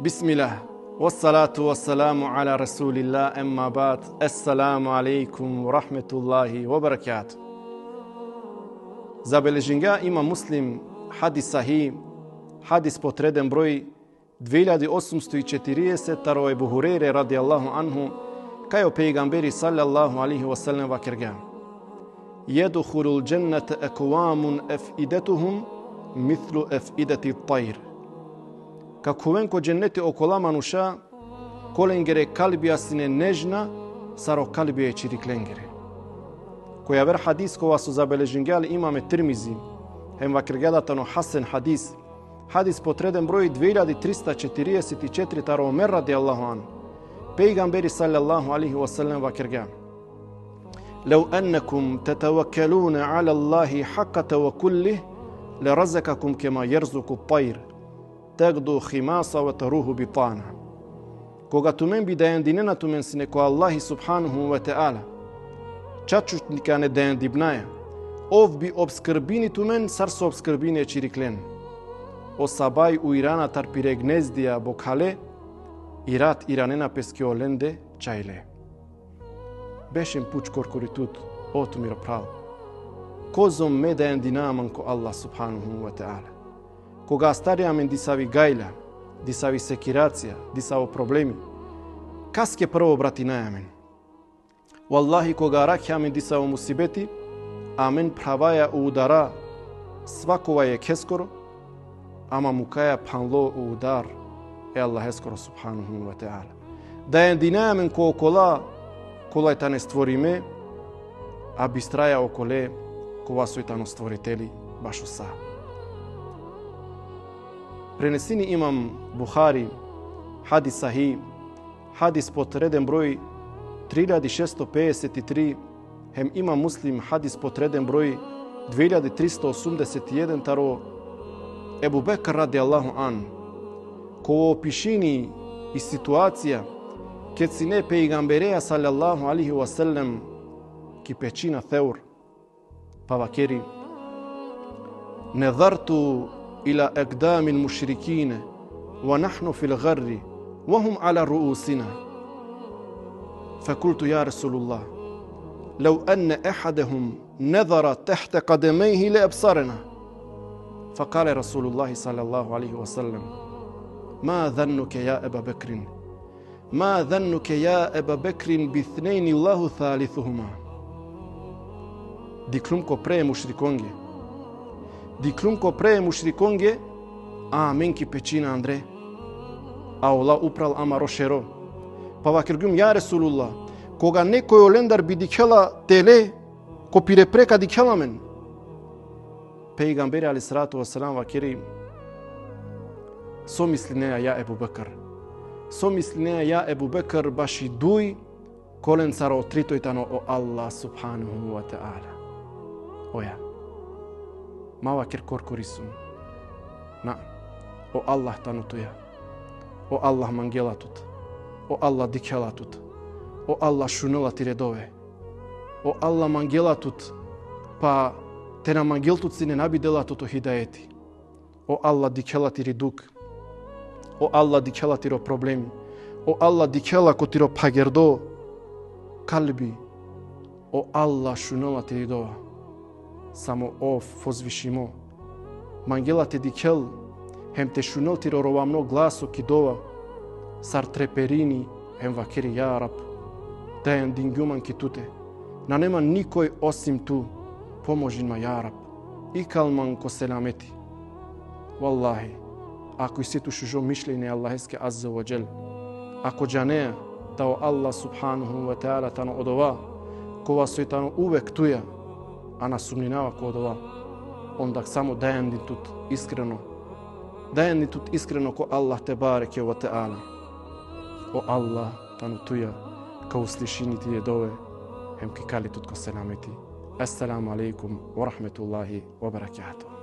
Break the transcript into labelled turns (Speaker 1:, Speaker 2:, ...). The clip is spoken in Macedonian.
Speaker 1: Bismillah, wassalatu wassalamu ala rasulillah, emma ba'd, assalamu alaikum wa rahmetullahi wa barakatuh. Zabeležen ga ima Muslim hadis sahih, hadis pod redem broj 2840 Ebu Hureyre radijallahu anhu, kao pejgamberi sallallahu alaihi wa sallam vakirga. Yedkhulul jannata aqwamun afidetuhum mithlu afidati at-tayr. Како венко дженнети окола мануша, коленгере калбијасине нежна, саро калбије чирикленгере. Која вер хадис кога со забележингали имаме Тирмизи, хем вакиргадатано хасен хадис, хадис потреден број 2344 таро Омер радијаллаху ан. Пейгамбери саллаллаху алейхи ва саллям вакирга. Лау аннакум татаваккалуна ала Аллахи хаққа таваккулих, ларазакакум кема јерзуку at-tayr. Тегду химаса ва таруху битана. Кога тумен би дајандинена тумен сине ко Аллахи субханаху ва таала, чачутника не дајандибнаја, ов би обскрбини тумен сар со обскрбини чириклен. О сабај у Ирана тарпире гнездија бокале, ират иранена пески оленде чајле. Бешен пуч коркоритут, о тумиро прав. Козом ме дајандинаман ко Аллах субханаху ва таала. Кога старијамен дисави гајля, дисави секирација, дисаво проблеми, каске прво братинајамен. Валлахи кога ракјамен дисаво мусибети, амен праваја удара, свакова е кескоро, ама мукаја панло удар, е Аллах ескоро субханаху ва таала. Да ендинајамен ко окола, колај тане створиме, а бистраја околе, кога сој тано створители, башо са. Пренесени имам Бухари, хадис сахи, хадис под реден број 3653, хем имам Муслим, хадис под реден број 2381 таро Ебу Бекр радијаллаху ан, ко опишини и ситуација, кед си не пейгамбереја саллаллаху алейхи ва саллем ки печина Thawr, па вакери, незарту إلى أقدام المشركين ونحن في الغر وهم على رؤوسنا فقلت يا رسول الله لو أن أحدهم نظر تحت قدميه لأبصرنا فقال رسول الله صلى الله عليه وسلم ما ظنك يا أبا بكر ما ظنك يا أبا بكر باثنين الله ثالثهما ديكلمكو بري مشركونجي Диклунко пре мушриконге, а менки печина Андре. А Ола упрал ама рошеро. Па вакиргум ја Ресулулла, кога некој олендар би дикела теле, ко пирепрека дикела мен. Пейгамбери алейхиссалату вассалам вакири, со мислинеја ја Ебу Бекр. Со мислинеја ја Ебу Бекр баши дуј, колен саро отритојтано о Аллах субханаху ва таала. Оја. Мава кер коркорисум. На. О Аллах танутуја. О Аллах мангелатут. О Аллах дикелатут. О Аллах шунелати редове. О Аллах мангелатут. Па те на мангелтут си не набиделатут о хидаети. О Аллах дикелати редук. О Аллах дикелати ро проблеми. О Аллах дикела котиро пагердо. Калби. О Аллах шунелати редова. Само ов возвишимо. Мангелате дикел, хем те шунел ти роровамно гласо кидова, сар треперини, хем вакери ја Раб, дајан дингјуман ки туте. На нема никој осим ту, поможин ма ја Раб, и калман ко селамети. Валлахи, ако и се ту шужо мишлење Аллахеске азза ва джел, ако джанеја, тао Аллах субханаху ва таала тано одова, кова сој тано увек туја, а насумнинава кod ова, onda samo dajem tut iskreno ko Allah te bareke wa ta'ala. O Allah, tanu tuja, kao slišini ti je dove, hem ki kali tut ko selameti. Assalamu alaikum wa rahmetullahi wa barakatuh.